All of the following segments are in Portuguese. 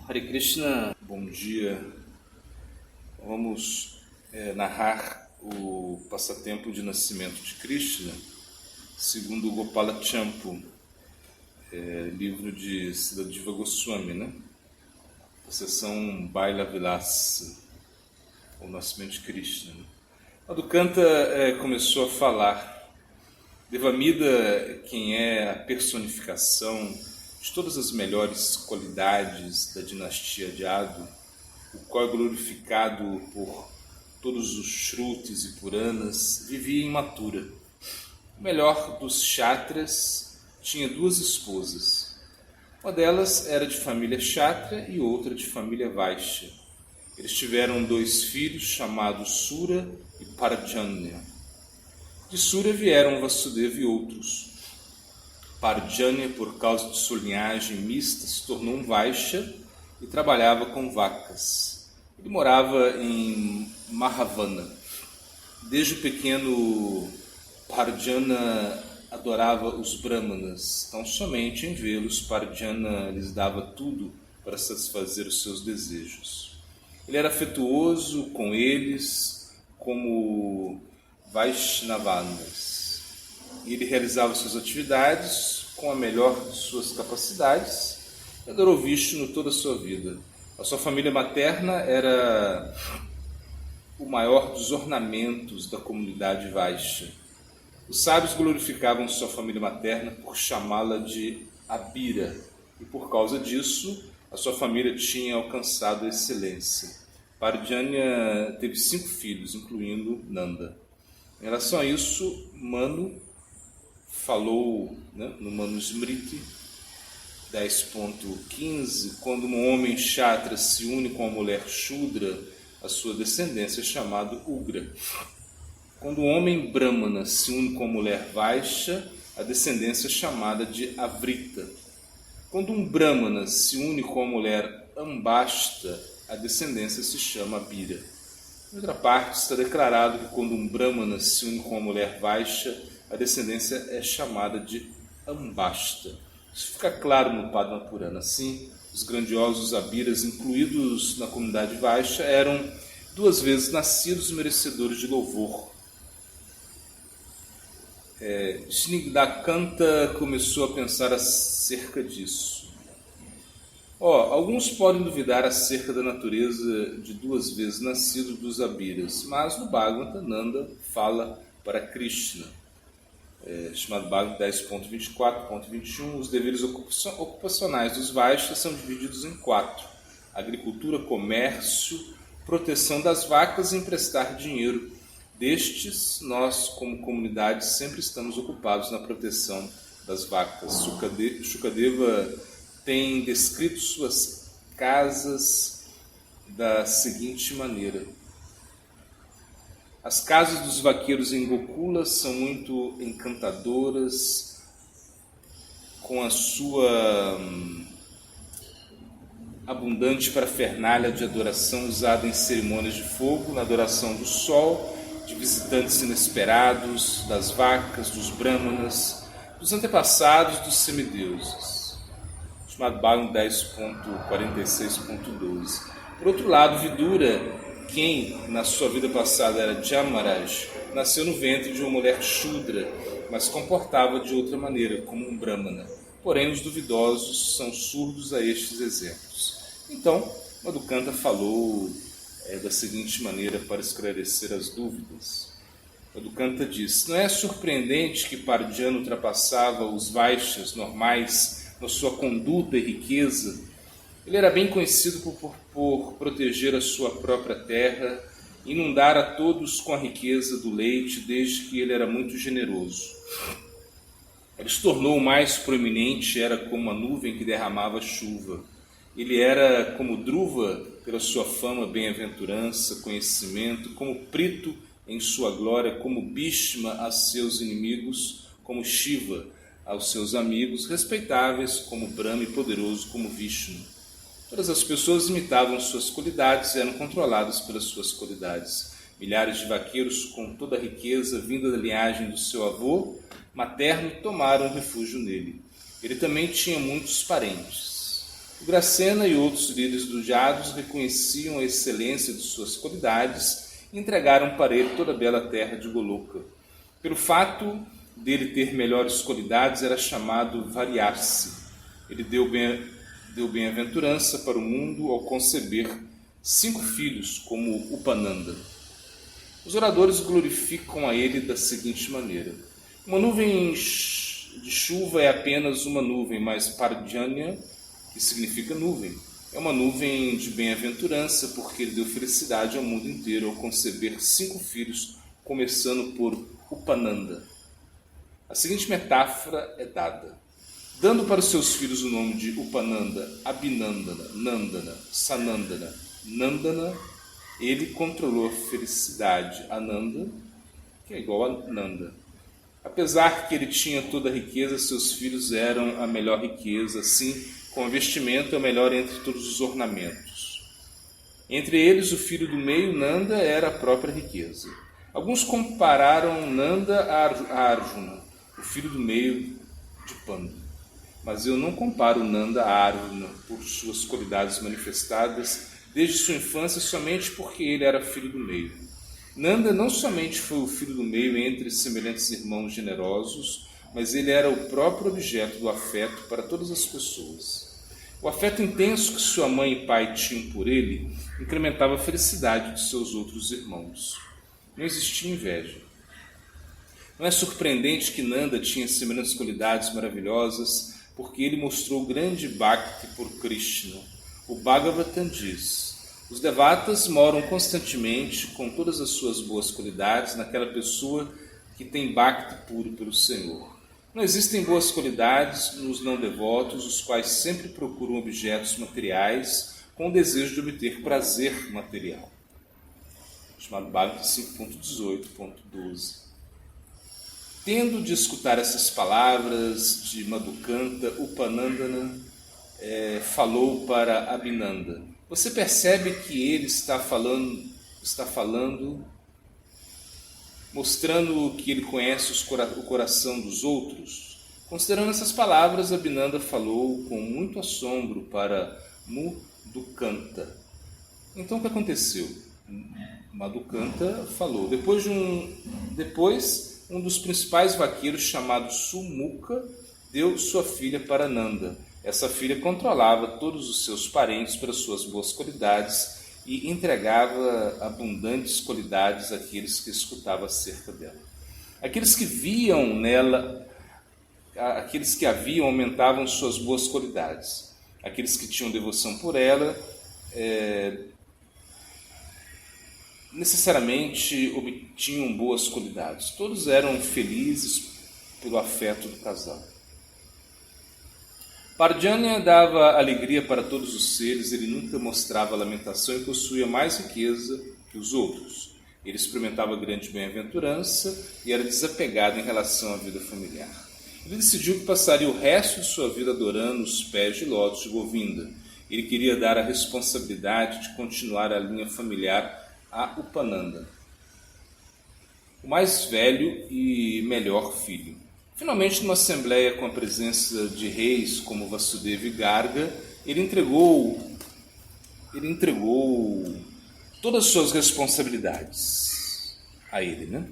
Hare Krishna, bom dia. Vamos narrar o passatempo de nascimento de Krishna, segundo o Gopala Champu, livro de Siddhadeva Goswami, né? A seção Baila Vilasa, o nascimento de Krishna. Né? Madhukanta começou a falar. Devamida, quem é a personificação de todas as melhores qualidades da dinastia de Adu, o qual é glorificado por todos os Shrutis e Puranas, vivia em Mathura. O melhor dos Kshatras tinha duas esposas. Uma delas era de família Kshatriya e outra de família Vaishya. Eles tiveram dois filhos chamados Sura e Parjanya. De Sura vieram Vasudeva e outros. Parjanya, por causa de sua linhagem mista, se tornou um Vaishya e trabalhava com vacas. Ele morava em Mahavana. Desde o pequeno, Parjanya adorava os Brahmanas. Então, somente em vê-los, Parjanya lhes dava tudo para satisfazer os seus desejos. Ele era afetuoso com eles como Vaishnavanas. E ele realizava suas atividades com a melhor de suas capacidades e adorou Vishnu toda a sua vida. A sua família materna era o maior dos ornamentos da comunidade Vaishya. Os sábios glorificavam sua família materna por chamá-la de Abira, e por causa disso a sua família tinha alcançado a excelência. Parjanya teve 5 filhos, incluindo Nanda. Em relação a isso, Manu falou, né, no Manusmriti 10.15, quando um homem Kshatriya se une com uma mulher Shudra, a sua descendência é chamada Ugra. Quando um homem Brahmana se une com uma mulher Vaishya, a descendência é chamada de Avrita. Quando um Brahmana se une com uma mulher Ambasta, a descendência se chama Abira. Em outra parte, está declarado que quando um Brahmana se une com uma mulher Vaishya, a descendência é chamada de Ambasta. Isso fica claro no Padma Purana. Assim, os grandiosos Abiras incluídos na comunidade Vaishya eram 2 vezes nascidos merecedores de louvor. Snigdhakanta começou a pensar acerca disso. Alguns podem duvidar acerca da natureza de 2 vezes nascidos dos Abiras, mas no Bhagavata, Nanda fala para Krishna. Chamado Bhagavata 10.24.21, os deveres ocupacionais dos Vaishyas são divididos em 4: agricultura, comércio, proteção das vacas e emprestar dinheiro. Destes, nós, como comunidade, sempre estamos ocupados na proteção das vacas. Shukadeva tem descrito suas casas da seguinte maneira: as casas dos vaqueiros em Gokula são muito encantadoras, com a sua abundante parafernália de adoração usada em cerimônias de fogo, na adoração do sol, de visitantes inesperados, das vacas, dos brahmanas, dos antepassados dos semideuses. Chamado Bhagavata 10.46.12. Por outro lado, Vidura, quem na sua vida passada era Jamaraj, nasceu no ventre de uma mulher Shudra, mas comportava de outra maneira, como um Brahmana. Porém, os duvidosos são surdos a estes exemplos. Então, Madhukanta falou da seguinte maneira para esclarecer as dúvidas. Madhukanta diz: não é surpreendente que Parjanya ultrapassava os Vaishyas normais na sua conduta e riqueza. Ele era bem conhecido por proteger a sua própria terra, inundar a todos com a riqueza do leite, desde que ele era muito generoso. Ele se tornou o mais proeminente, era como uma nuvem que derramava chuva. Ele era como Dhruva, pela sua fama, bem-aventurança, conhecimento, como Prito em sua glória, como Bhishma a seus inimigos, como Shiva aos seus amigos, respeitáveis como Brahma e poderoso como Vishnu. Todas as pessoas imitavam suas qualidades e eram controladas pelas suas qualidades. Milhares de vaqueiros com toda a riqueza vinda da linhagem do seu avô materno tomaram refúgio nele. Ele também tinha muitos parentes. Ugrasena e outros líderes dos Jados reconheciam a excelência de suas qualidades e entregaram para ele toda a bela terra de Goloka. Pelo fato dele ter melhores qualidades, era chamado Variar-se. Ele deu bem-aventurança para o mundo ao conceber 5 filhos, como Upananda. Os oradores glorificam a ele da seguinte maneira: uma nuvem de chuva é apenas uma nuvem, mas Parjanya, que significa nuvem, é uma nuvem de bem-aventurança, porque ele deu felicidade ao mundo inteiro ao conceber 5 filhos, começando por Upananda. A seguinte metáfora é dada: dando para os seus filhos o nome de Upananda, Abhinandana, Nandana, Sanandana, Nandana, ele controlou a felicidade, Ananda, que é igual a Nanda. Apesar que ele tinha toda a riqueza, seus filhos eram a melhor riqueza, assim como o vestimento é o melhor entre todos os ornamentos. Entre eles, o filho do meio, Nanda, era a própria riqueza. Alguns compararam Nanda a Arjuna, o filho do meio de Pandu. Mas eu não comparo Nanda a Arjuna por suas qualidades manifestadas desde sua infância somente porque ele era filho do meio. Nanda não somente foi o filho do meio entre semelhantes irmãos generosos, mas ele era o próprio objeto do afeto para todas as pessoas. O afeto intenso que sua mãe e pai tinham por ele incrementava a felicidade de seus outros irmãos. Não existia inveja. Não é surpreendente que Nanda tinha semelhantes qualidades maravilhosas, porque ele mostrou grande bhakti por Krishna. O Bhagavatam diz: os devatas moram constantemente, com todas as suas boas qualidades, naquela pessoa que tem bhakti puro pelo Senhor. Não existem boas qualidades nos não devotos, os quais sempre procuram objetos materiais com o desejo de obter prazer material. Chamado Bhagavatam 5.18.12. Tendo de escutar essas palavras de Madhukanta, Upanandana falou para Abhinanda: você percebe que ele está falando, mostrando que ele conhece o coração dos outros? Considerando essas palavras, Abhinanda falou com muito assombro para Madhukanta. Então o que aconteceu? Madhukanta falou. Depois um dos principais vaqueiros, chamado Sumukha, deu sua filha para Nanda. Essa filha controlava todos os seus parentes pelas suas boas qualidades e entregava abundantes qualidades àqueles que escutavam acerca dela. Aqueles que a viam aumentavam suas boas qualidades. Aqueles que tinham devoção por ela necessariamente obtinham boas qualidades. Todos eram felizes pelo afeto do casal. Parjanya dava alegria para todos os seres, ele nunca mostrava lamentação e possuía mais riqueza que os outros. Ele experimentava grande bem-aventurança e era desapegado em relação à vida familiar. Ele decidiu que passaria o resto de sua vida adorando os pés de lótus de Govinda. Ele queria dar a responsabilidade de continuar a linha familiar a Upananda, o mais velho e melhor filho. Finalmente, numa assembleia com a presença de reis como Vasudeva e Garga, ele entregou todas as suas responsabilidades a ele.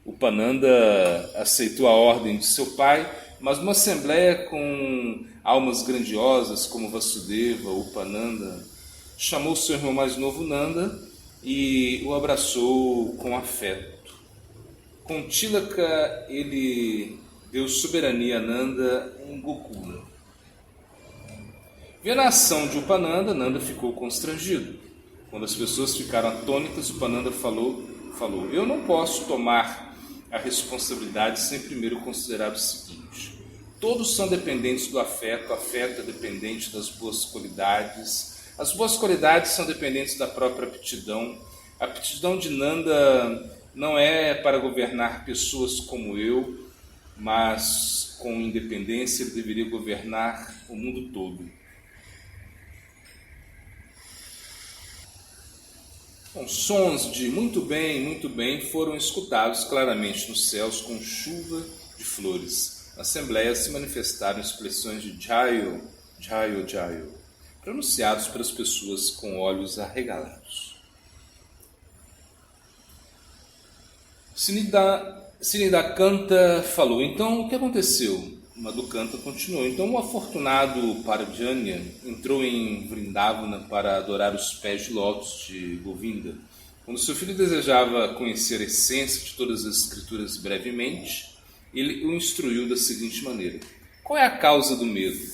Upananda aceitou a ordem de seu pai, mas numa assembleia com almas grandiosas como Vasudeva, Upananda chamou seu irmão mais novo Nanda e o abraçou com afeto. Com Tilaka, ele deu soberania a Nanda em Gokula. Vendo a ação de Upananda, Nanda ficou constrangido. Quando as pessoas ficaram atônitas, Upananda falou: eu não posso tomar a responsabilidade sem primeiro considerar o seguinte: todos são dependentes do afeto, o afeto é dependente das boas qualidades, as boas qualidades são dependentes da própria aptidão. A aptidão de Nanda não é para governar pessoas como eu, mas com independência ele deveria governar o mundo todo. Bom, sons de muito bem foram escutados claramente nos céus com chuva de flores. Na assembleia se manifestaram expressões de Jayo, Jayo, Jayo. pronunciados pelas pessoas com olhos arregalados. Sinidakanta falou: então o que aconteceu? Madhukanta continuou: então o afortunado Parajanya entrou em Vrindavana para adorar os pés de lótus de Govinda. Quando seu filho desejava conhecer a essência de todas as escrituras brevemente, ele o instruiu da seguinte maneira: qual é a causa do medo?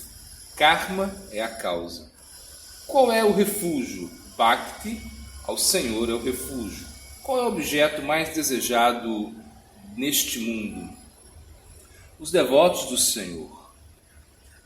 Karma é a causa. Qual é o refúgio? Bhakti, ao Senhor é o refúgio. Qual é o objeto mais desejado neste mundo? Os devotos do Senhor.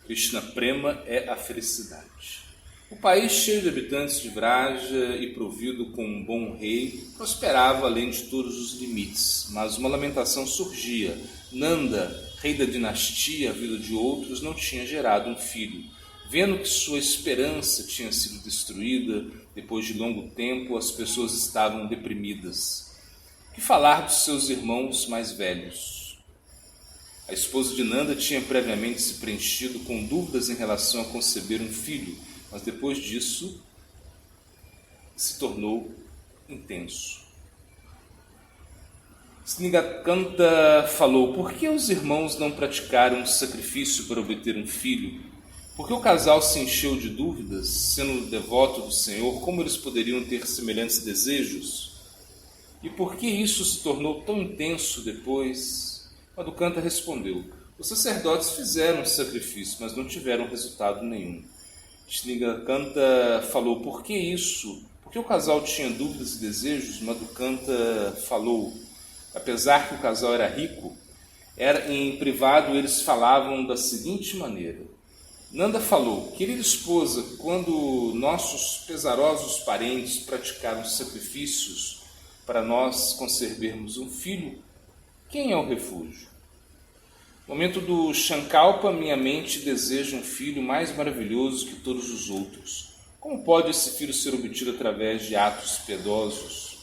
Krishna Prema é a felicidade. O país, cheio de habitantes de Vraja e provido com um bom rei, prosperava além de todos os limites, mas uma lamentação surgia. Nanda, rei da dinastia, a vida de outros, não tinha gerado um filho. Vendo que sua esperança tinha sido destruída, depois de longo tempo, as pessoas estavam deprimidas. Que falar dos seus irmãos mais velhos? A esposa de Nanda tinha previamente se preenchido com dúvidas em relação a conceber um filho, mas depois disso se tornou intenso. Snigakanta falou: por que os irmãos não praticaram um sacrifício para obter um filho? Por que o casal se encheu de dúvidas? Sendo devoto do Senhor, como eles poderiam ter semelhantes desejos? E por que isso se tornou tão intenso depois? Madhukanta respondeu: os sacerdotes fizeram um sacrifício, mas não tiveram resultado nenhum. Snigakanta falou: por que isso? Porque o casal tinha dúvidas e desejos? Madhukanta falou: apesar que o casal era rico, em privado eles falavam da seguinte maneira. Nanda falou: querida esposa, quando nossos pesarosos parentes praticaram sacrifícios para nós concebermos um filho, quem é o refúgio? No momento do Shankalpa, minha mente deseja um filho mais maravilhoso que todos os outros. Como pode esse filho ser obtido através de atos piedosos?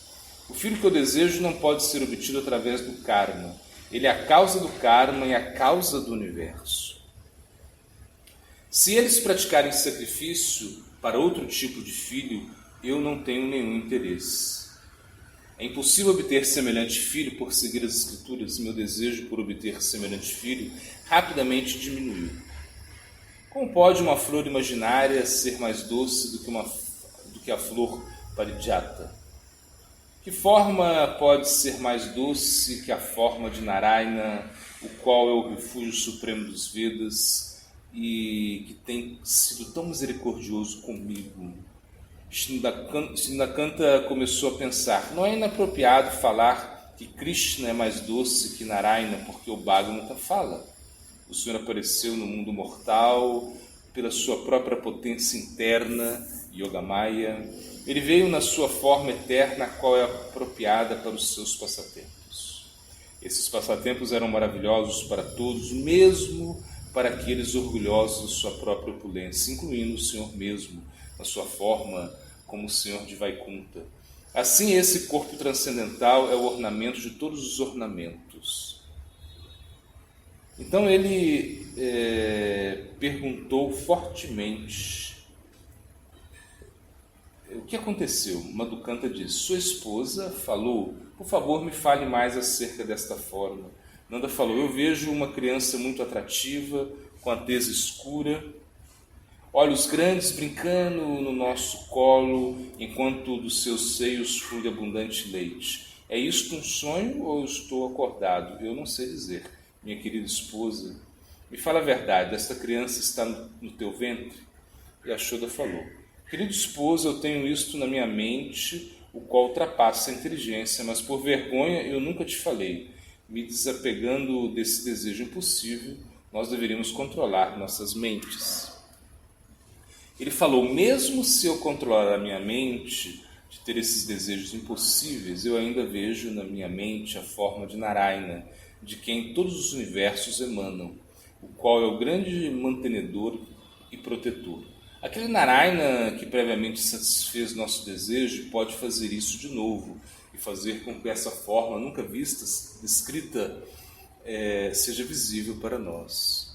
O filho que eu desejo não pode ser obtido através do karma. Ele é a causa do karma e a causa do universo. Se eles praticarem sacrifício para outro tipo de filho, eu não tenho nenhum interesse. É impossível obter semelhante filho por seguir as escrituras. Meu desejo por obter semelhante filho rapidamente diminuiu. Como pode uma flor imaginária ser mais doce do que a flor parijata? Que forma pode ser mais doce que a forma de Narayana, o qual é o refúgio supremo dos Vedas e que tem sido tão misericordioso comigo? Snigakanta começou a pensar: não é inapropriado falar que Krishna é mais doce que Narayana, porque o Bhagavata fala. O Senhor apareceu no mundo mortal pela sua própria potência interna, Yogamaya. Ele veio na sua forma eterna, a qual é apropriada para os seus passatempos. Esses passatempos eram maravilhosos para todos, mesmo para aqueles orgulhosos de sua própria opulência, incluindo o Senhor mesmo, na sua forma como o Senhor de Vaikunta. Assim, esse corpo transcendental é o ornamento de todos os ornamentos. Então ele perguntou fortemente: o que aconteceu? Madhukanta disse: sua esposa falou, por favor me fale mais acerca desta forma. Nanda falou: eu vejo uma criança muito atrativa, com a tez escura, olhos grandes brincando no nosso colo, enquanto dos seus seios flui abundante leite. É isto um sonho ou estou acordado? Eu não sei dizer, minha querida esposa. Me fala a verdade, esta criança está no teu ventre? E Yashoda falou: querida esposa, eu tenho isto na minha mente, o qual ultrapassa a inteligência, mas por vergonha eu nunca te falei. Me desapegando desse desejo impossível, nós deveríamos controlar nossas mentes. Ele falou: mesmo se eu controlar a minha mente de ter esses desejos impossíveis, eu ainda vejo na minha mente a forma de Narayana, de quem todos os universos emanam, o qual é o grande mantenedor e protetor. Aquele Narayana que previamente satisfez nosso desejo pode fazer isso de novo e fazer com que essa forma nunca vista, descrita, seja visível para nós.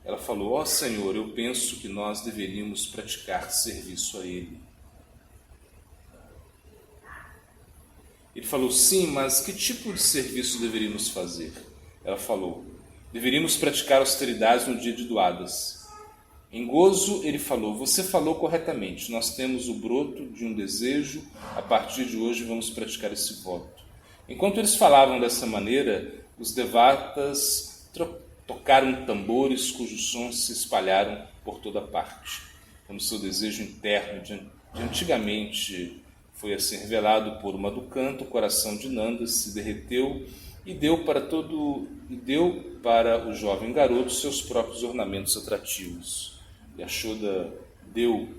Ela falou: ó Senhor, eu penso que nós deveríamos praticar serviço a Ele. Ele falou: sim, mas que tipo de serviço deveríamos fazer? Ela falou: deveríamos praticar austeridades no dia de doadas. Em gozo, ele falou: você falou corretamente, nós temos o broto de um desejo, a partir de hoje vamos praticar esse voto. Enquanto eles falavam dessa maneira, os devatas tocaram tambores cujos sons se espalharam por toda parte. Quando seu desejo interno de antigamente foi assim revelado por Madhukanta, o coração de Nanda se derreteu e deu para o jovem garoto seus próprios ornamentos atrativos. Yashoda deu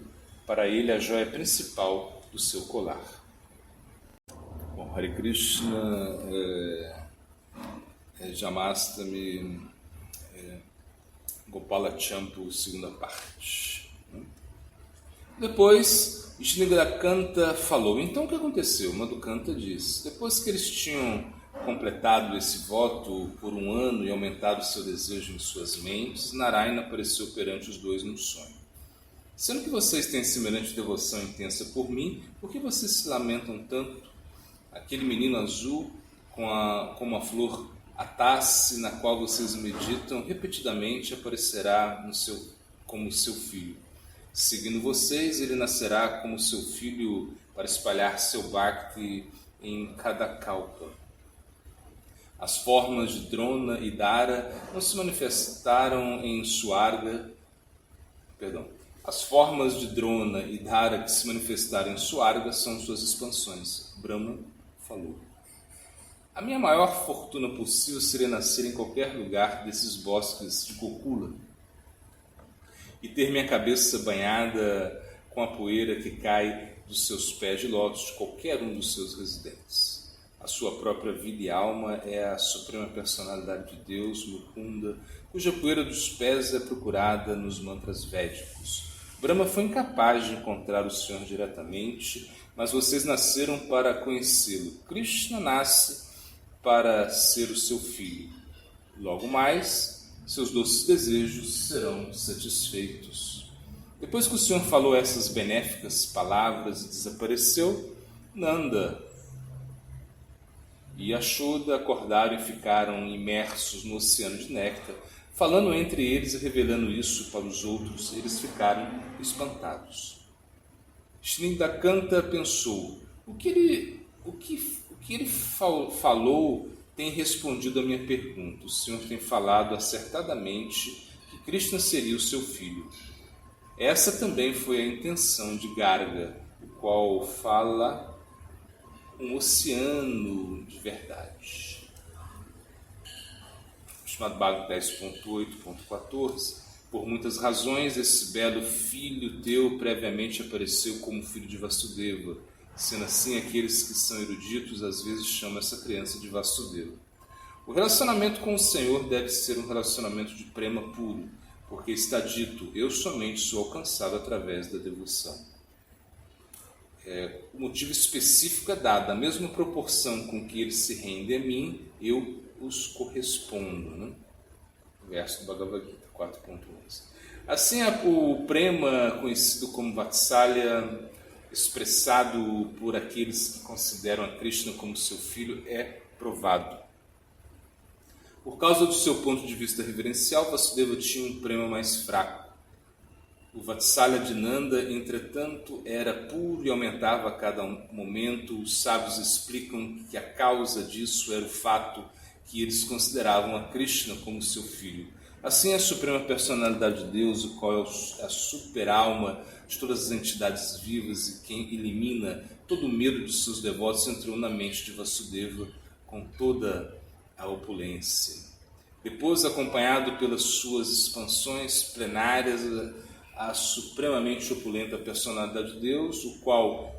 para ele a joia principal do seu colar. Bom, Hare Krishna, Jamastami, Gopala Champu, segunda parte. Depois, Shnigrakanta falou: então o que aconteceu? Madhukanta disse: depois que eles tinham completado esse voto por um ano e aumentado seu desejo em suas mentes, Narayana apareceu perante os dois num sonho. Sendo que vocês têm semelhante devoção intensa por mim, por que vocês se lamentam tanto? Aquele menino azul com uma flor atasse na qual vocês meditam repetidamente aparecerá como seu filho. Seguindo vocês, ele nascerá como seu filho para espalhar seu bhakti em cada kalpa. As formas de Drona e Dara não se manifestaram em Suarga. As formas de Drona e Dara que se manifestaram em Suarga são suas expansões. Brahma falou: a minha maior fortuna possível seria nascer em qualquer lugar desses bosques de Gokula e ter minha cabeça banhada com a poeira que cai dos seus pés de lótus de qualquer um dos seus residentes. A sua própria vida e alma é a suprema personalidade de Deus, Mukunda, cuja poeira dos pés é procurada nos mantras védicos. Brahma foi incapaz de encontrar o Senhor diretamente, mas vocês nasceram para conhecê-lo. Krishna nasce para ser o seu filho. Logo mais, seus doces desejos serão satisfeitos. Depois que o Senhor falou essas benéficas palavras e desapareceu, Nanda e Yashoda acordaram e ficaram imersos no oceano de néctar. Falando entre eles e revelando isso para os outros, eles ficaram espantados. Shnigrakanta pensou: o que ele falou tem respondido à minha pergunta. O Senhor tem falado acertadamente que Krishna seria o seu filho. Essa também foi a intenção de Garga, o qual fala um oceano de verdade. Chamado Bhagavad 10.8.14. Por muitas razões, esse belo filho teu previamente apareceu como filho de Vasudeva. Sendo assim, aqueles que são eruditos às vezes chamam essa criança de Vasudeva. O relacionamento com o Senhor deve ser um relacionamento de prema puro, porque está dito: eu somente sou alcançado através da devoção. O motivo específico é dado: a mesma proporção com que eles se rendem a mim, eu os correspondo. Né? Verso do Bhagavad Gita 4.11. Assim, o prema, conhecido como Vatsalya, expressado por aqueles que consideram a Krishna como seu filho, é provado. Por causa do seu ponto de vista reverencial, Vasudeva tinha um prema mais fraco. O Vatsalya de Nanda, entretanto, era puro e aumentava a cada momento. Os sábios explicam que a causa disso era o fato que eles consideravam a Krishna como seu filho. Assim, a suprema personalidade de Deus, o qual é a super-alma de todas as entidades vivas e quem elimina todo o medo de seus devotos, entrou na mente de Vasudeva com toda a opulência. Depois, acompanhado pelas suas expansões plenárias, a supremamente opulenta personalidade de Deus, o qual,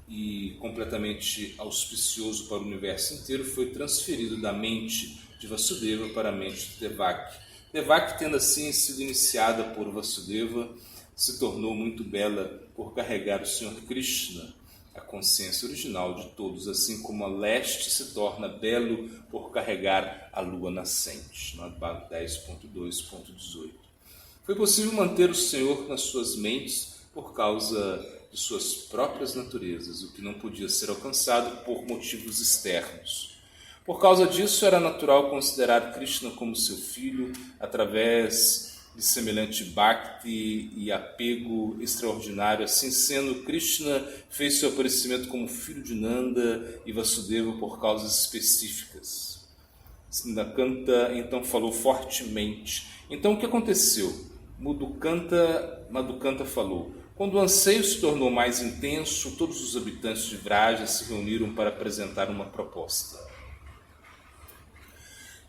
e completamente auspicioso para o universo inteiro, foi transferido da mente de Vasudeva para a mente de Devaki. Devaki, tendo assim sido iniciada por Vasudeva, se tornou muito bela por carregar o Senhor Krishna, a consciência original de todos, assim como a leste se torna belo por carregar a lua nascente. No Bhagavad 10.2.18. Foi possível manter o Senhor nas suas mentes por causa de suas próprias naturezas, o que não podia ser alcançado por motivos externos. Por causa disso, era natural considerar Krishna como seu filho através de semelhante bhakti e apego extraordinário. Assim sendo, Krishna fez seu aparecimento como filho de Nanda e Vasudeva por causas específicas. Madhukanta então falou fortemente. Então o que aconteceu? Madhukanta falou: quando o anseio se tornou mais intenso, todos os habitantes de Vraja se reuniram para apresentar uma proposta.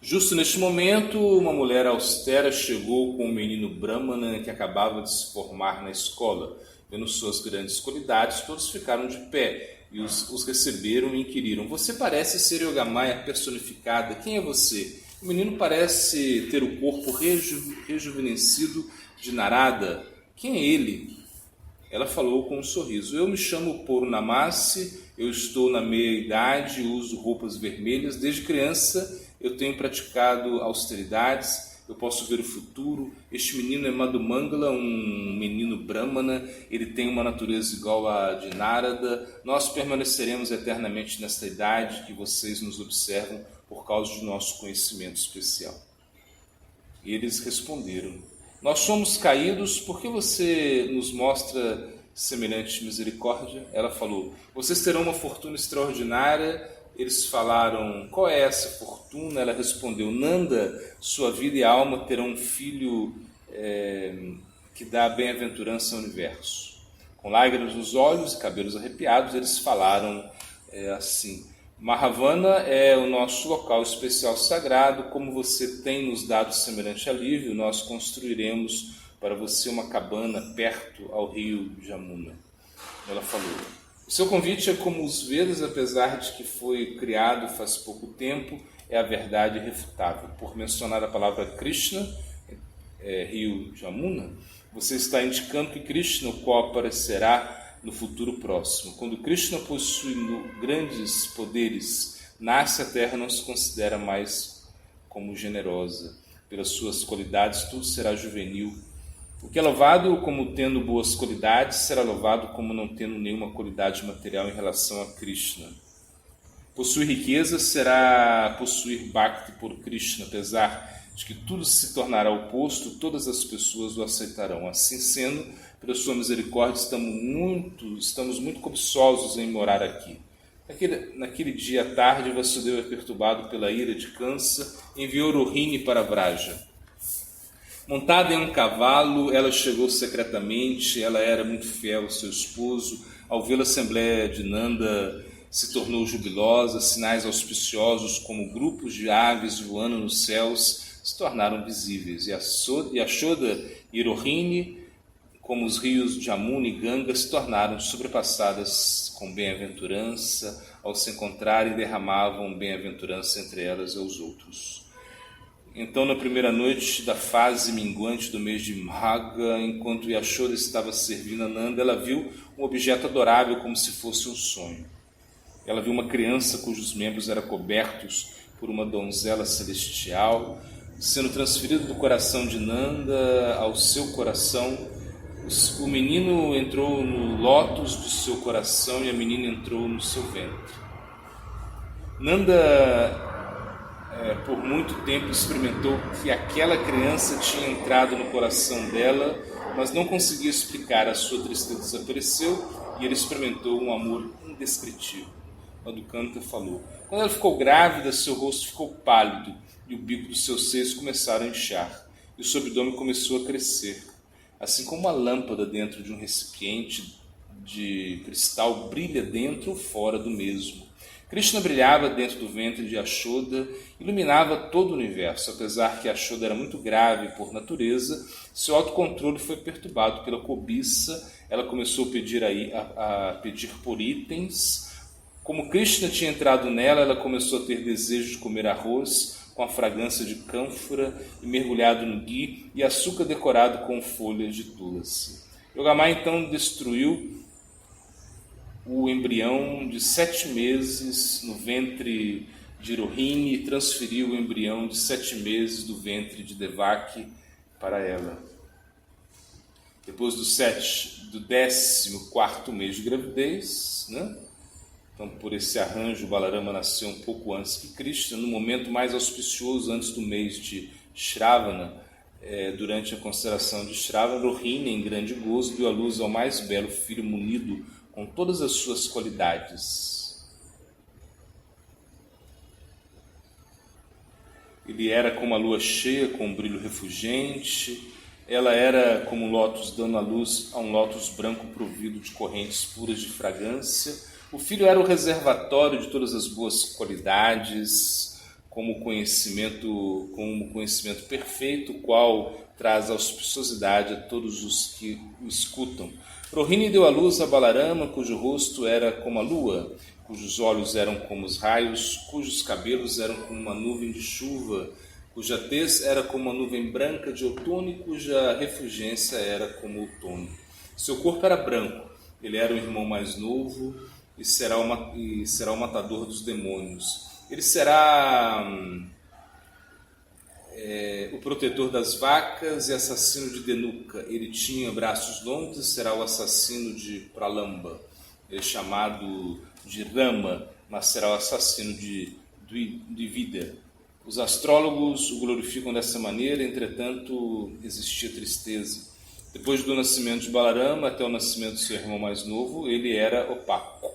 Justo neste momento, uma mulher austera chegou com um menino brahmana que acabava de se formar na escola. Vendo suas grandes qualidades, todos ficaram de pé e os receberam e inquiriram: você parece ser Yogamaya personificada, quem é você? O menino parece ter o corpo rejuvenescido de Narada, quem é ele? Ela falou com um sorriso: eu me chamo Purnamasi, eu estou na meia-idade, uso roupas vermelhas. Desde criança eu tenho praticado austeridades, eu posso ver o futuro. Este menino é Madhumangala, um menino brahmana, ele tem uma natureza igual à de Narada. Nós permaneceremos eternamente nesta idade que vocês nos observam por causa de nosso conhecimento especial. E eles responderam: nós somos caídos, por que você nos mostra semelhante misericórdia? Ela falou: vocês terão uma fortuna extraordinária. Eles falaram: qual é essa fortuna? Ela respondeu: Nanda, sua vida e alma terão um filho que dá bem-aventurança ao universo. Com lágrimas nos olhos e cabelos arrepiados, eles falaram assim: Mahavana é o nosso local especial sagrado. Como você tem nos dado semelhante alívio, nós construiremos para você uma cabana perto ao rio Jamuna. Ela falou: o seu convite é como os Vedas, apesar de que foi criado faz pouco tempo, é a verdade irrefutável. Por mencionar a palavra Krishna, rio Jamuna, você está indicando que Krishna, o qual aparecerá no futuro próximo. Quando Krishna possui grandes poderes, nasce a terra não se considera mais como generosa. Pelas suas qualidades, tudo será juvenil. O que é louvado como tendo boas qualidades, será louvado como não tendo nenhuma qualidade material em relação a Krishna. Possuir riqueza será possuir bhakti por Krishna, apesar de que tudo se tornará oposto, todas as pessoas o aceitarão. Assim sendo, pela sua misericórdia, estamos muito cobiçosos em morar aqui. Naquele dia à tarde, Vasudeva, perturbado pela ira de Kansa, enviou Rohini para Vraja. Montada em um cavalo, ela chegou secretamente. Ela era muito fiel ao seu esposo. Ao vê-la, a Assembleia de Nanda se tornou jubilosa. Sinais auspiciosos, como grupos de aves voando nos céus, se tornaram visíveis. E Yashoda e Rohini, como os rios Jamuna e Ganga, se tornaram sobrepassadas com bem-aventurança. Ao se encontrarem, derramavam bem-aventurança entre elas e os outros. Então, na primeira noite da fase minguante do mês de Magha, enquanto Yashoda estava servindo a Nanda, ela viu um objeto adorável como se fosse um sonho. Ela viu uma criança cujos membros eram cobertos por uma donzela celestial, sendo transferido do coração de Nanda ao seu coração. O menino entrou no lótus do seu coração e a menina entrou no seu ventre. Nanda por muito tempo experimentou que aquela criança tinha entrado no coração dela, mas não conseguia explicar. A sua tristeza desapareceu e ele experimentou um amor indescritível. Madhukanta falou: quando ela ficou grávida, seu rosto ficou pálido e o bico dos seus seios começaram a inchar e o seu abdômen começou a crescer. Assim como uma lâmpada dentro de um recipiente de cristal brilha dentro ou fora do mesmo. Krishna brilhava dentro do ventre de Yashoda, iluminava todo o universo. Apesar que Yashoda era muito grave por natureza, seu autocontrole foi perturbado pela cobiça. Ela começou a pedir por itens. Como Krishna tinha entrado nela, ela começou a ter desejo de comer arroz com a fragrância de cânfora e mergulhado no ghee e açúcar decorado com folhas de tulasi. Yogamaya então destruiu o embrião de 7 meses no ventre de Rohini e transferiu o embrião de 7 meses do ventre de Devaki para ela. depois do 14º mês de gravidez, né? Então, por esse arranjo, Balarama nasceu um pouco antes que Krishna, no momento mais auspicioso, antes do mês de Shravana. Durante a constelação de Shravana, Rohini, em grande gozo, deu à luz ao mais belo filho munido com todas as suas qualidades. Ele era como a lua cheia, com um brilho refulgente. Ela era como um lótus dando à luz a um lótus branco provido de correntes puras de fragrância. O filho era o reservatório de todas as boas qualidades, como conhecimento perfeito, o qual traz auspiciosidade a todos os que o escutam. Rohini deu à luz a Balarama, cujo rosto era como a lua, cujos olhos eram como os raios, cujos cabelos eram como uma nuvem de chuva, cuja tez era como uma nuvem branca de outono e cuja refulgência era como outono. Seu corpo era branco, ele era o irmão mais novo e será o matador dos demônios. Ele será o protetor das vacas e assassino de Denuka. Ele tinha braços longos e será o assassino de Pralamba. Ele é chamado de Rama, mas será o assassino de Dvida. Os astrólogos o glorificam dessa maneira, entretanto existia tristeza. Depois do nascimento de Balarama até o nascimento do seu irmão mais novo, ele era opaco.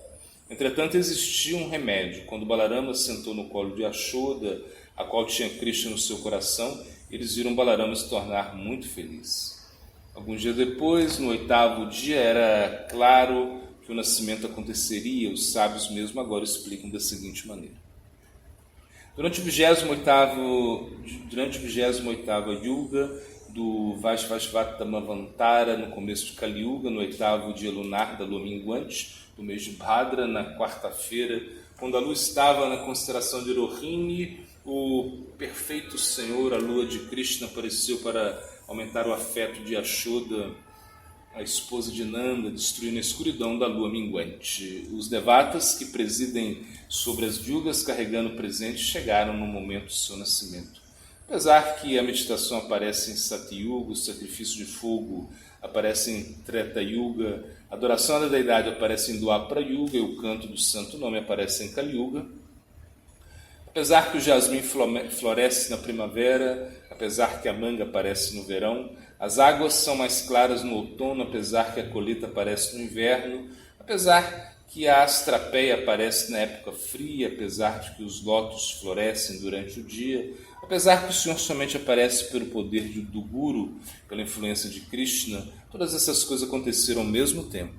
Entretanto existia um remédio. Quando Balarama sentou no colo de Yashoda, a qual tinha Krishna no seu coração, eles viram Balarama se tornar muito feliz. Alguns dias depois, no 8º dia, era claro que o nascimento aconteceria. Os sábios mesmo agora explicam da seguinte maneira. Durante o 28º Yuga do Vaishvasvatamavantara, no começo de Kali Yuga, no 8º dia lunar da lua minguante, do mês de Bhadra, na quarta-feira, quando a lua estava na constelação de Rohini, o perfeito Senhor, a lua de Krishna, apareceu para aumentar o afeto de Yashoda, a esposa de Nanda, destruindo a escuridão da lua minguante. Os devatas que presidem sobre as yugas, carregando presentes, chegaram no momento do seu nascimento. Apesar que a meditação aparece em Satyuga, o sacrifício de fogo aparece em Treta Yuga, a adoração da deidade aparece em Dwapara Yuga e o canto do santo nome aparece em Kali Yuga. Apesar que o jasmim floresce na primavera, apesar que a manga aparece no verão, as águas são mais claras no outono, apesar que a colheita aparece no inverno, apesar que a astrapeia aparece na época fria, apesar de que os lótus florescem durante o dia, apesar que o Senhor somente aparece pelo poder do Guru, pela influência de Krishna, todas essas coisas aconteceram ao mesmo tempo.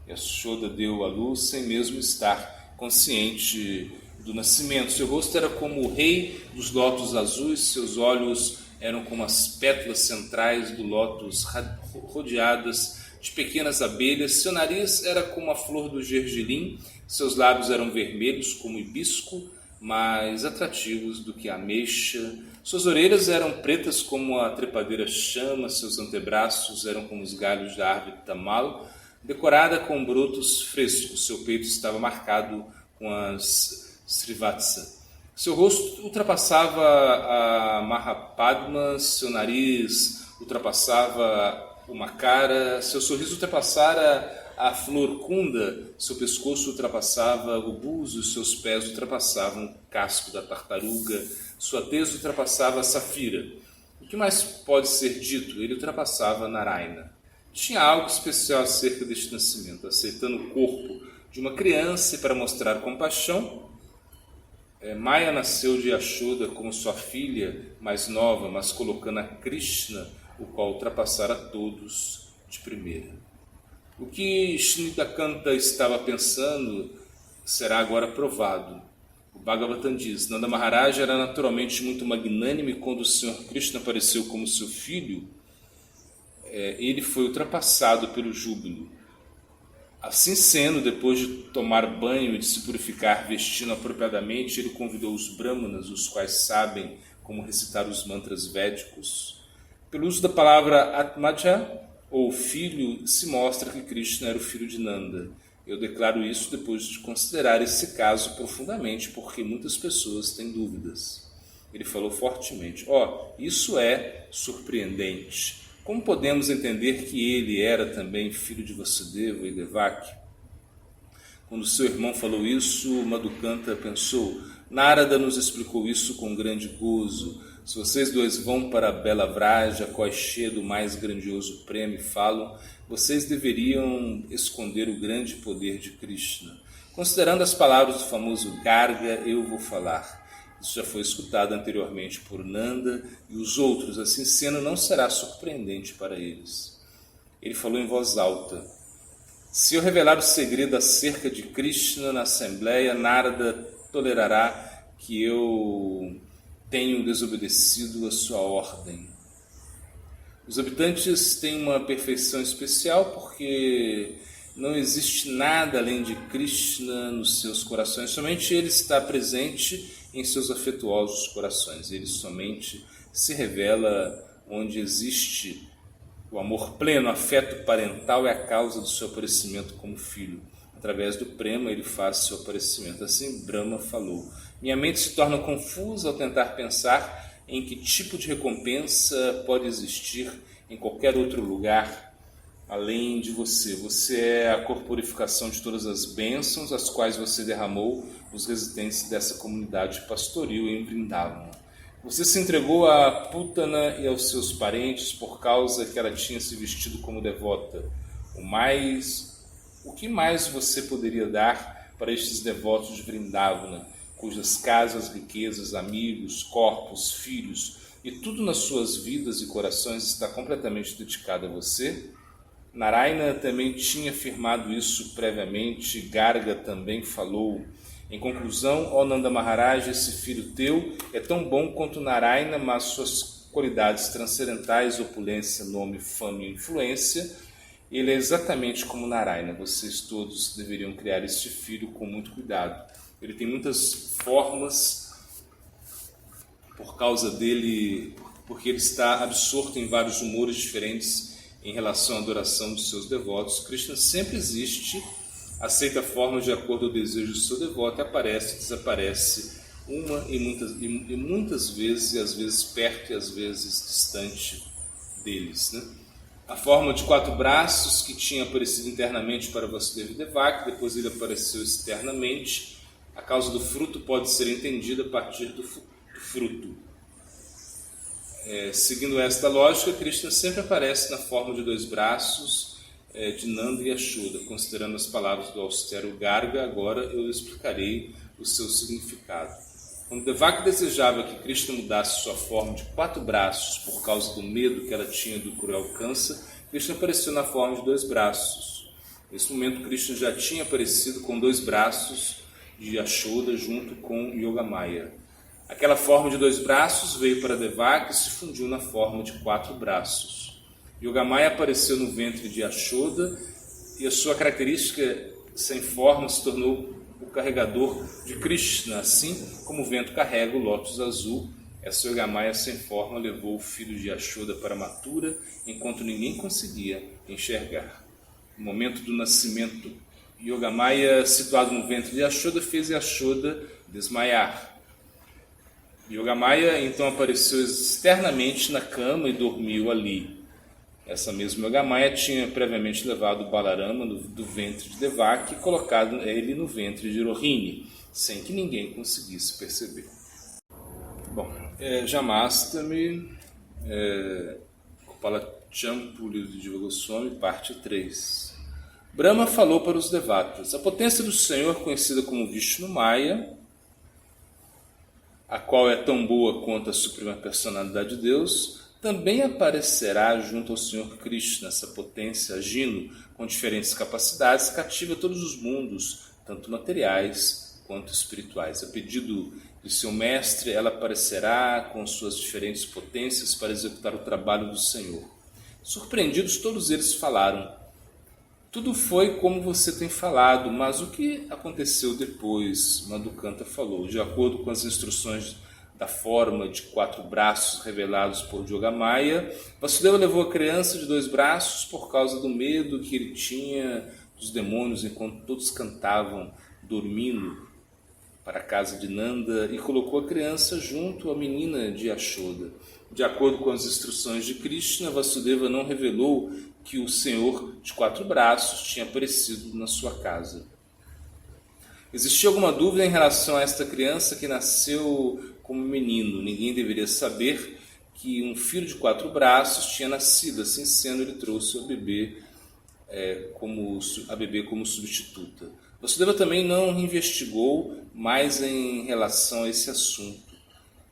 Yashoda deu à luz sem mesmo estar consciente do nascimento. Seu rosto era como o rei dos lótus azuis, seus olhos eram como as pétalas centrais do lótus rodeadas de pequenas abelhas, seu nariz era como a flor do gergelim, seus lábios eram vermelhos como hibisco, mais atrativos do que a ameixa, suas orelhas eram pretas como a trepadeira chama, seus antebraços eram como os galhos da árvore tamal, decorada com brotos frescos, seu peito estava marcado com as srivatsa. Seu rosto ultrapassava a Mahapadma, seu nariz ultrapassava o Makara, seu sorriso ultrapassara a flor Kunda, seu pescoço ultrapassava o buzo, seus pés ultrapassavam o casco da tartaruga, sua tez ultrapassava a safira. O que mais pode ser dito? Ele ultrapassava Narayana. Tinha algo especial acerca deste nascimento, aceitando o corpo de uma criança e para mostrar compaixão, Maya nasceu de Yashoda como sua filha mais nova, mas colocando a Krishna, o qual ultrapassara todos de primeira. O que Shnidakanta estava pensando será agora provado. O Bhagavatam diz, Nanda Maharaj era naturalmente muito magnânimo e quando o Senhor Krishna apareceu como seu filho, ele foi ultrapassado pelo júbilo. Assim sendo, depois de tomar banho e de se purificar vestindo apropriadamente, ele convidou os brahmanas, os quais sabem como recitar os mantras védicos. Pelo uso da palavra Atmaja, ou filho, se mostra que Krishna era o filho de Nanda. Eu declaro isso depois de considerar esse caso profundamente, porque muitas pessoas têm dúvidas. Ele falou fortemente, isso é surpreendente. Como podemos entender que ele era também filho de Vasudeva e Devaki? Quando seu irmão falou isso, Madhukanta pensou: Narada nos explicou isso com grande gozo. Se vocês dois vão para Bela Vraja, coixê do mais grandioso prêmio, falam, vocês deveriam esconder o grande poder de Krishna. Considerando as palavras do famoso Garga, eu vou falar. Isso já foi escutado anteriormente por Nanda e os outros, assim sendo, não será surpreendente para eles. Ele falou em voz alta: se eu revelar o segredo acerca de Krishna na Assembleia, Narada tolerará que eu tenho desobedecido a sua ordem. Os habitantes têm uma perfeição especial porque não existe nada além de Krishna nos seus corações. Somente Ele está presente em seus afetuosos corações. Ele somente se revela onde existe o amor pleno, o afeto parental é a causa do seu aparecimento como filho. Através do prema ele faz seu aparecimento. Assim Brahma falou: minha mente se torna confusa ao tentar pensar em que tipo de recompensa pode existir em qualquer outro lugar além de você. Você é a corporificação de todas as bênçãos as quais você derramou nos residentes dessa comunidade pastoril em Vrindavana. Você se entregou a Putana e aos seus parentes por causa que ela tinha se vestido como devota. O que mais você poderia dar para estes devotos de Vrindavana, cujas casas, riquezas, amigos, corpos, filhos e tudo nas suas vidas e corações está completamente dedicado a você? Narayana também tinha afirmado isso previamente, Garga também falou. Em conclusão, ó Nanda Maharaj, esse filho teu é tão bom quanto Narayana, mas suas qualidades transcendentais, opulência, nome, fama e influência, ele é exatamente como Narayana. Vocês todos deveriam criar este filho com muito cuidado. Ele tem muitas formas por causa dele, porque ele está absorto em vários humores diferentes em relação à adoração dos seus devotos. Krishna sempre existe, aceita formas de acordo ao desejo do seu devoto, aparece e desaparece e muitas vezes, e às vezes perto e às vezes distante deles, né? A forma de 4 braços que tinha aparecido internamente para Vasudeva e Devaki, depois ele apareceu externamente. A causa do fruto pode ser entendida a partir do fruto. Seguindo esta lógica, Krishna sempre aparece na forma de 2 braços de Nanda e Yashoda. Considerando as palavras do austero Garga, agora eu explicarei o seu significado. Quando Devaki desejava que Krishna mudasse sua forma de 4 braços por causa do medo que ela tinha do cruel câncer, Krishna apareceu na forma de 2 braços. Nesse momento, Krishna já tinha aparecido com 2 braços de Yashoda junto com Yogamaya. Aquela forma de 2 braços veio para Devaki e se fundiu na forma de 4 braços. Yogamaya apareceu no ventre de Yashoda e a sua característica sem forma se tornou o carregador de Krishna, assim como o vento carrega o lótus azul. Essa Yogamaya sem forma levou o filho de Yashoda para Mathura, enquanto ninguém conseguia enxergar. No momento do nascimento, Yogamaya, situado no ventre de Yashoda, fez Yashoda desmaiar. Yogamaya então apareceu externamente na cama e dormiu ali. Essa mesma Yogamaya tinha previamente levado Balarama do ventre de Devaki e colocado ele no ventre de Rohini, sem que ninguém conseguisse perceber. Bom, Jamastami, Gopalachampu, livro de Jiva Goswami, parte 3. Brahma falou para os devatas: a potência do Senhor, conhecida como Vishnu Maya, a qual é tão boa quanto a suprema personalidade de Deus, também aparecerá junto ao Senhor Krishna. Essa potência, agindo com diferentes capacidades, cativa todos os mundos, tanto materiais quanto espirituais. A pedido de seu mestre, ela aparecerá com suas diferentes potências para executar o trabalho do Senhor. Surpreendidos, todos eles falaram: tudo foi como você tem falado, mas o que aconteceu depois? Madhukanta falou: de acordo com as instruções da forma de 4 braços revelados por Yogamaya, Vasudeva levou a criança de 2 braços por causa do medo que ele tinha dos demônios enquanto todos cantavam dormindo para a casa de Nanda, e colocou a criança junto à menina de Yashoda. De acordo com as instruções de Krishna, Vasudeva não revelou que o Senhor de 4 braços tinha aparecido na sua casa. Existia alguma dúvida em relação a esta criança que nasceu como menino? Ninguém deveria saber que um filho de 4 braços tinha nascido. Assim sendo, ele trouxe a bebê como substituta. Vasudeva também não investigou mais em relação a esse assunto.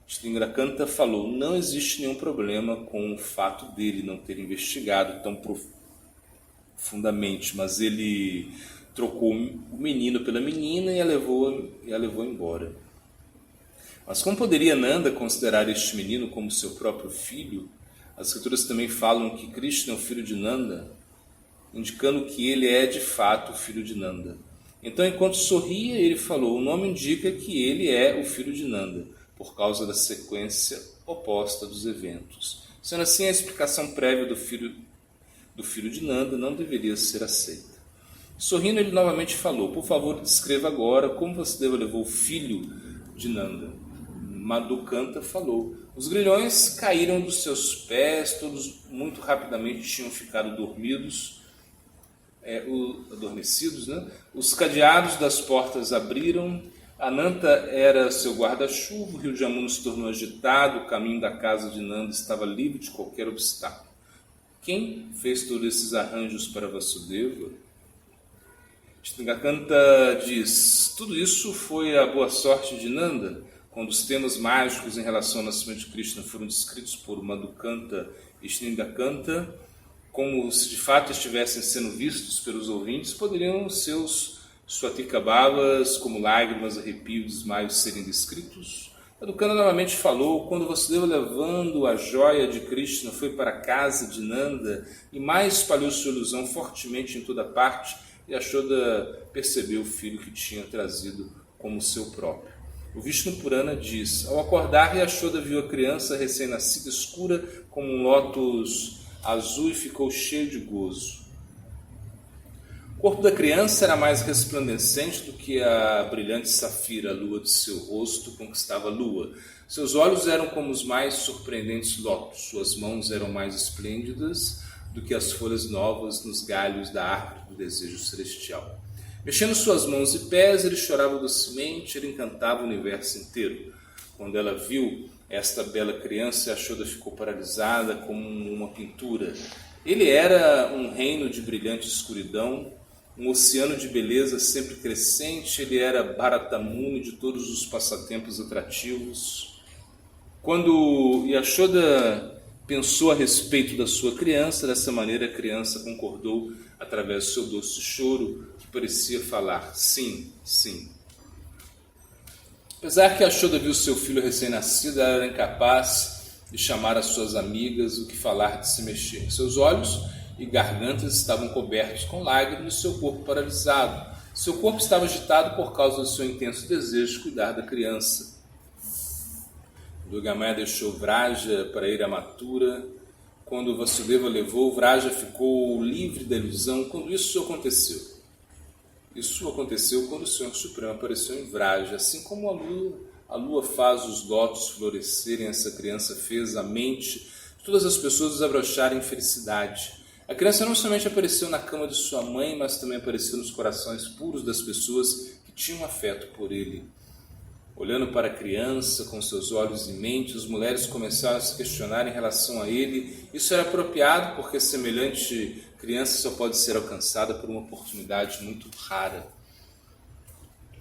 Sthingrakanta falou: não existe nenhum problema com o fato dele não ter investigado tão profundamente, mas ele trocou o menino pela menina e a levou embora. Mas como poderia Nanda considerar este menino como seu próprio filho? As escrituras também falam que Krishna é o filho de Nanda, indicando que ele é de fato o filho de Nanda. Então, enquanto sorria, ele falou: o nome indica que ele é o filho de Nanda, por causa da sequência oposta dos eventos. Sendo assim, a explicação prévia do filho de Nanda não deveria ser aceita. Sorrindo, ele novamente falou: por favor, descreva agora como Vasudeva levou o filho de Nanda. Madhukanta falou: os grilhões caíram dos seus pés, todos muito rapidamente tinham ficado adormecidos, né? Os cadeados das portas abriram, Ananta era seu guarda-chuva, o rio Jamuna se tornou agitado, o caminho da casa de Nanda estava livre de qualquer obstáculo. Quem fez todos esses arranjos para Vasudeva? Sthingrakanta diz: tudo isso foi a boa sorte de Nanda. Quando os temas mágicos em relação ao nascimento de Krishna foram descritos por Madhukanta e Sthingrakanta, como se de fato estivessem sendo vistos pelos ouvintes, poderiam seus Swatikabhavas, como lágrimas, arrepios, desmaios, serem descritos? Madhukanta novamente falou: quando Vasudeva, levando a joia de Krishna, foi para a casa de Nanda e mais espalhou sua ilusão fortemente em toda parte, Yashoda percebeu o filho que tinha trazido como seu próprio. O Vishnu Purana diz: ao acordar, Yashoda viu a criança recém-nascida escura como um lótus azul e ficou cheio de gozo. O corpo da criança era mais resplandecente do que a brilhante safira, a lua de seu rosto conquistava a lua. Seus olhos eram como os mais surpreendentes lótus, suas mãos eram mais esplêndidas do que as folhas novas nos galhos da árvore do desejo celestial. Mexendo suas mãos e pés, ele chorava docemente, ele encantava o universo inteiro. Quando ela viu esta bela criança, Yashoda ficou paralisada como uma pintura. Ele era um reino de brilhante escuridão, um oceano de beleza sempre crescente. Ele era Bharatamuni de todos os passatempos atrativos. Quando Yashoda pensou a respeito da sua criança, dessa maneira a criança concordou através do seu doce choro, que parecia falar: sim, sim. Apesar que Yashoda viu seu filho recém-nascido, ela era incapaz de chamar as suas amigas, o que falar de se mexer. Seus olhos e gargantas estavam cobertos com lágrimas e seu corpo paralisado. Seu corpo estava agitado por causa do seu intenso desejo de cuidar da criança. Durgamaya deixou Vraja para ir a Mathura. Quando Vasudeva levou, Vraja ficou livre da ilusão. Quando isso aconteceu? Isso aconteceu quando o Senhor Supremo apareceu em Vraja. Assim como a lua faz os lótus florescerem, essa criança fez a mente de todas as pessoas desabrocharem em felicidade. A criança não somente apareceu na cama de sua mãe, mas também apareceu nos corações puros das pessoas que tinham afeto por ele. Olhando para a criança com seus olhos em mente, as mulheres começaram a se questionar em relação a ele. Isso era apropriado porque semelhante criança só pode ser alcançada por uma oportunidade muito rara.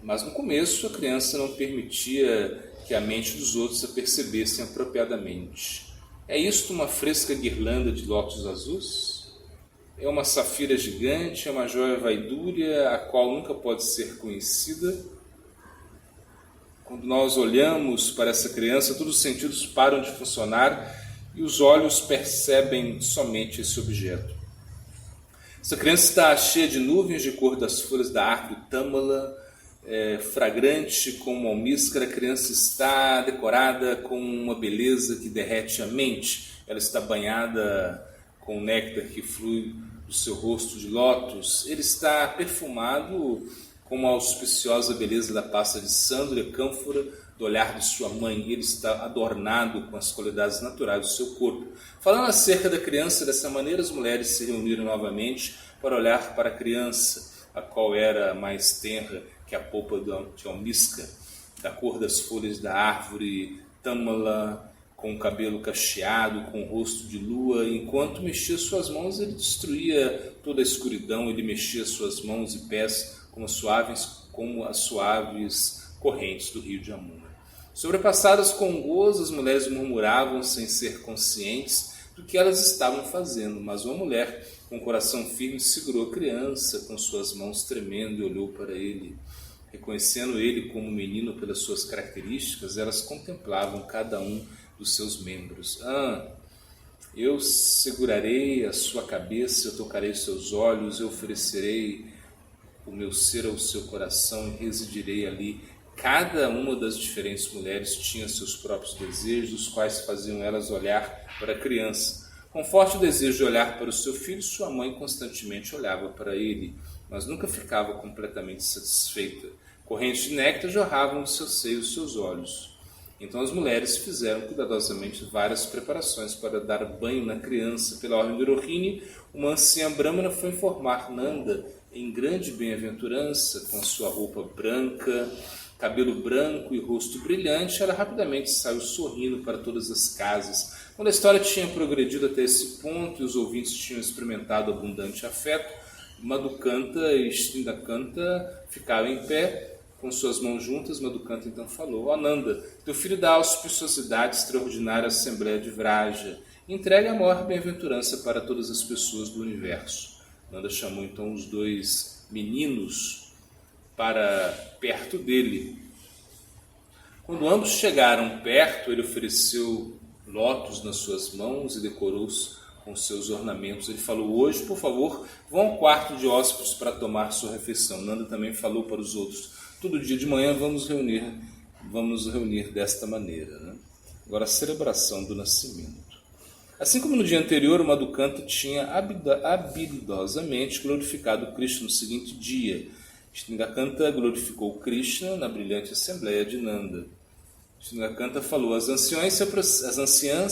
Mas no começo a criança não permitia que a mente dos outros a percebessem apropriadamente. É isto uma fresca guirlanda de lótus azuis? É uma safira gigante, é uma joia vaidúria, a qual nunca pode ser conhecida? Quando nós olhamos para essa criança, todos os sentidos param de funcionar e os olhos percebem somente esse objeto. Essa criança está cheia de nuvens de cor das folhas da árvore tâmala, fragrante como almíscara. A criança está decorada com uma beleza que derrete a mente. Ela está banhada com o néctar que flui do seu rosto de lótus. Ele está perfumado com a auspiciosa beleza da pasta de sândalo, cânfora, do olhar de sua mãe. Ele está adornado com as qualidades naturais do seu corpo. Falando acerca da criança dessa maneira, as mulheres se reuniram novamente para olhar para a criança, a qual era mais tenra que a polpa de almíscar, da cor das folhas da árvore tâmala, com o cabelo cacheado, com o rosto de lua. Enquanto mexia suas mãos, ele destruía toda a escuridão. Ele mexia suas mãos e pés como as suaves correntes do rio de Amuna. Sobrepassadas com gozo, as mulheres murmuravam sem ser conscientes do que elas estavam fazendo. Mas uma mulher, com o coração firme, segurou a criança com suas mãos tremendo e olhou para ele. Reconhecendo ele como menino pelas suas características, elas contemplavam cada um dos seus membros. Eu segurarei a sua cabeça, eu tocarei os seus olhos, eu oferecerei o meu ser ao seu coração e residirei ali. Cada uma das diferentes mulheres tinha seus próprios desejos, os quais faziam elas olhar para a criança. Com forte desejo de olhar para o seu filho, sua mãe constantemente olhava para ele, mas nunca ficava completamente satisfeita. Correntes de néctar jorravam de seus seios e seus olhos. Então as mulheres fizeram cuidadosamente várias preparações para dar banho na criança. Pela ordem de Rohini, uma anciã brâmana foi informar Nanda em grande bem-aventurança, com sua roupa branca, cabelo branco e rosto brilhante. Ela rapidamente saiu sorrindo para todas as casas. Quando a história tinha progredido até esse ponto e os ouvintes tinham experimentado abundante afeto, Madhukanta e Sthindakanta ficaram em pé, com suas mãos juntas. Madhukanta então falou: Nanda, teu filho dá auspiciosidade extraordinária à Assembleia de Vraja. Entregue a maior bem-aventurança para todas as pessoas do universo. Nanda chamou então os dois meninos para perto dele. Quando ambos chegaram perto, ele ofereceu lótus nas suas mãos e decorou-os com seus ornamentos. Ele falou: hoje, por favor, vão ao quarto de hóspedes para tomar sua refeição. Nanda também falou para os outros: todo dia de manhã vamos nos reunir desta maneira. Né? Agora, a celebração do nascimento. Assim como no dia anterior, o Madhukanta tinha habilidosamente glorificado Krishna no seguinte dia. Sthindakanta glorificou Krishna na brilhante assembleia de Nanda. Sthindakanta falou: as anciãs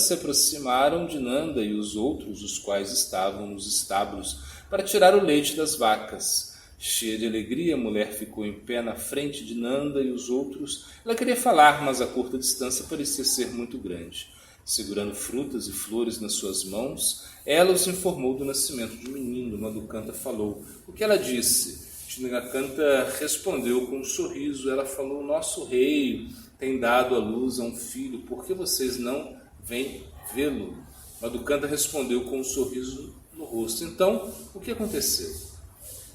se aproximaram de Nanda e os outros, os quais estavam nos estábulos, para tirar o leite das vacas. Cheia de alegria, a mulher ficou em pé na frente de Nanda e os outros. Ela queria falar, mas a curta distância parecia ser muito grande. Segurando frutas e flores nas suas mãos, ela os informou do nascimento de um menino. Madhukanta falou: o que ela disse? Sthindakanta respondeu com um sorriso. Ela falou: nosso rei tem dado à luz a um filho, por que vocês não vêm vê-lo? Madhukanta respondeu com um sorriso no rosto. Então, o que aconteceu?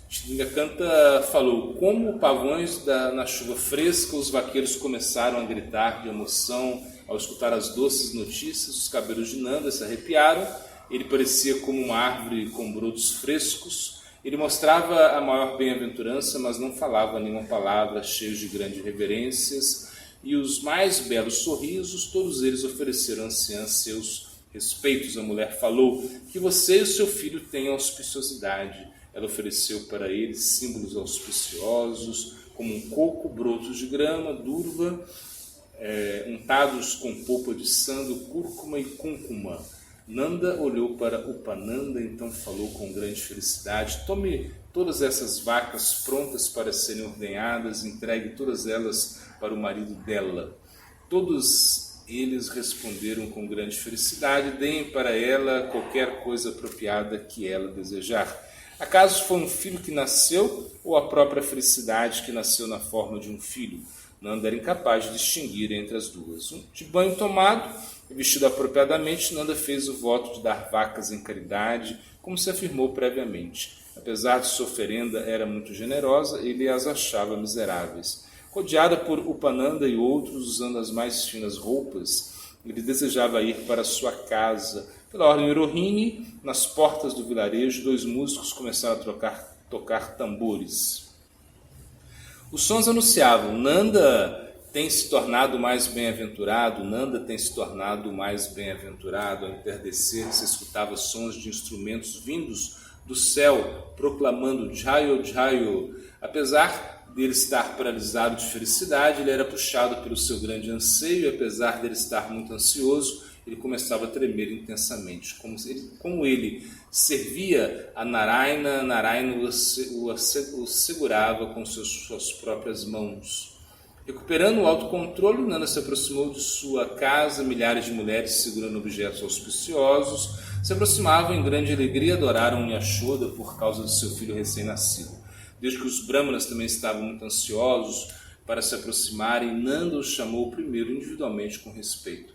Sthindakanta falou: como pavões na chuva fresca, os vaqueiros começaram a gritar de emoção ao escutar as doces notícias. Os cabelos de Nanda se arrepiaram. Ele parecia como uma árvore com brotos frescos. Ele mostrava a maior bem-aventurança, mas não falava nenhuma palavra, cheio de grandes reverências e os mais belos sorrisos. Todos eles ofereceram à anciã seus respeitos. A mulher falou: que você e o seu filho tenham auspiciosidade. Ela ofereceu para ele símbolos auspiciosos, como um coco, brotos de grama, durva, untados com polpa de sândalo, cúrcuma e cúncuma. Nanda olhou para Upananda, então falou com grande felicidade: tome todas essas vacas prontas para serem ordenhadas, entregue todas elas para o marido dela. Todos eles responderam com grande felicidade: deem para ela qualquer coisa apropriada que ela desejar. Acaso foi um filho que nasceu ou a própria felicidade que nasceu na forma de um filho? Nanda era incapaz de distinguir entre as duas. De banho tomado e vestido apropriadamente, Nanda fez o voto de dar vacas em caridade, como se afirmou previamente. Apesar de sua oferenda era muito generosa, ele as achava miseráveis. Rodeada por Upananda e outros, usando as mais finas roupas, ele desejava ir para sua casa. Pela ordem Rohini, nas portas do vilarejo, dois músicos começaram a tocar tambores. Os sons anunciavam: Nanda tem se tornado mais bem-aventurado, Nanda tem se tornado mais bem-aventurado. Ao entardecer, se escutava sons de instrumentos vindos do céu, proclamando Jayo, Jayo. Apesar dele estar paralisado de felicidade, ele era puxado pelo seu grande anseio, e apesar dele estar muito ansioso, ele começava a tremer intensamente. Como ele servia a Narayana, Narayana o segurava com suas próprias mãos. Recuperando o autocontrole, Nanda se aproximou de sua casa. Milhares de mulheres, segurando objetos auspiciosos, se aproximavam em grande alegria e adoraram Yashoda por causa do seu filho recém-nascido. Desde que os brahmanas também estavam muito ansiosos para se aproximarem, Nanda os chamou primeiro individualmente com respeito.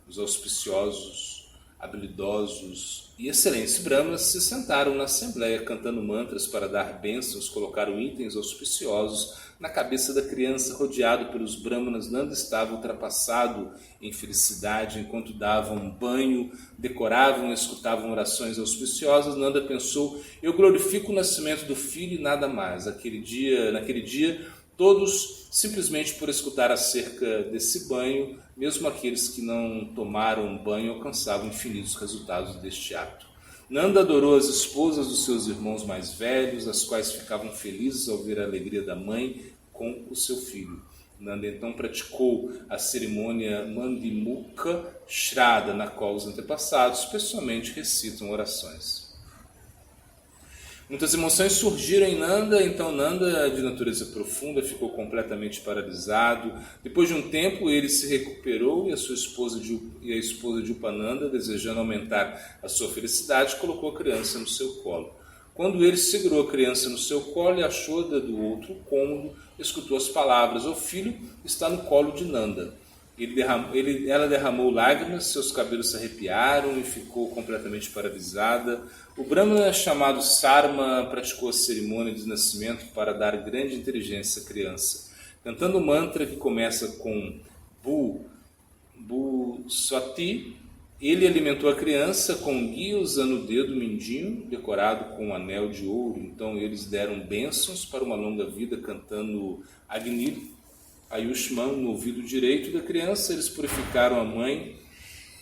Os auspiciosos, habilidosos e excelentes brahmanas se sentaram na assembleia cantando mantras para dar bênçãos, colocaram itens auspiciosos na cabeça da criança. Rodeado pelos brahmanas, Nanda estava ultrapassado em felicidade. Enquanto davam banho, decoravam e escutavam orações auspiciosas, Nanda pensou: eu glorifico o nascimento do filho e nada mais. Naquele dia, todos, simplesmente por escutar acerca desse banho, mesmo aqueles que não tomaram banho, alcançavam infinitos resultados deste ato. Nanda adorou as esposas dos seus irmãos mais velhos, as quais ficavam felizes ao ver a alegria da mãe com o seu filho. Nanda então praticou a cerimônia Mandimukha Shraddha, na qual os antepassados pessoalmente recitam orações. Muitas emoções surgiram em Nanda, então Nanda, de natureza profunda, ficou completamente paralisado. Depois de um tempo, ele se recuperou e a esposa de Upananda, desejando aumentar a sua felicidade, colocou a criança no seu colo. Quando ele segurou a criança no seu colo, Yashoda, do outro cômodo, escutou as palavras: o filho está no colo de Nanda. Ela derramou lágrimas, seus cabelos se arrepiaram e ficou completamente paralisada. O Brahmana chamado Sarma praticou a cerimônia de nascimento para dar grande inteligência à criança. Cantando o mantra que começa com Bu Swati, ele alimentou a criança com ghee usando o dedo mindinho decorado com um anel de ouro. Então eles deram bênçãos para uma longa vida cantando Agni Ayushman no ouvido direito da criança. Eles purificaram a mãe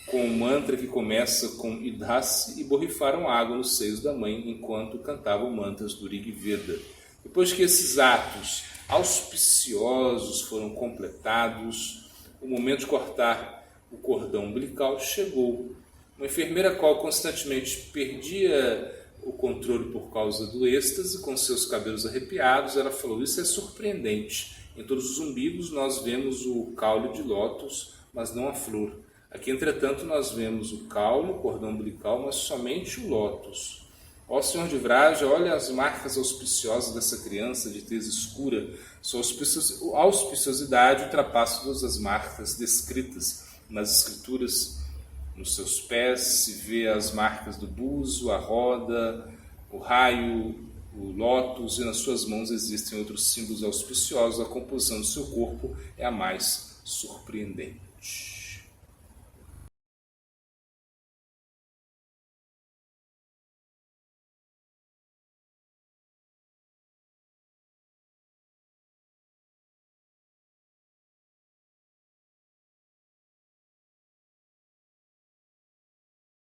com um mantra que começa com Idhasi e borrifaram água nos seios da mãe enquanto cantavam mantras do Rig Veda. Depois que esses atos auspiciosos foram completados, o momento de cortar o cordão umbilical chegou. Uma enfermeira, qual constantemente perdia o controle por causa do êxtase, com seus cabelos arrepiados, ela falou: isso é surpreendente. Em todos os umbigos nós vemos o caule de lótus, mas não a flor. Aqui, entretanto, nós vemos o caule, o cordão umbilical, mas somente o lótus. Ó Senhor de Vraja, olha as marcas auspiciosas dessa criança de tez escura. Sua auspiciosidade ultrapassa todas as marcas descritas nas escrituras. Nos seus pés se vê as marcas do buzo, a roda, o raio, o lótus, e nas suas mãos existem outros símbolos auspiciosos. A composição do seu corpo é a mais surpreendente.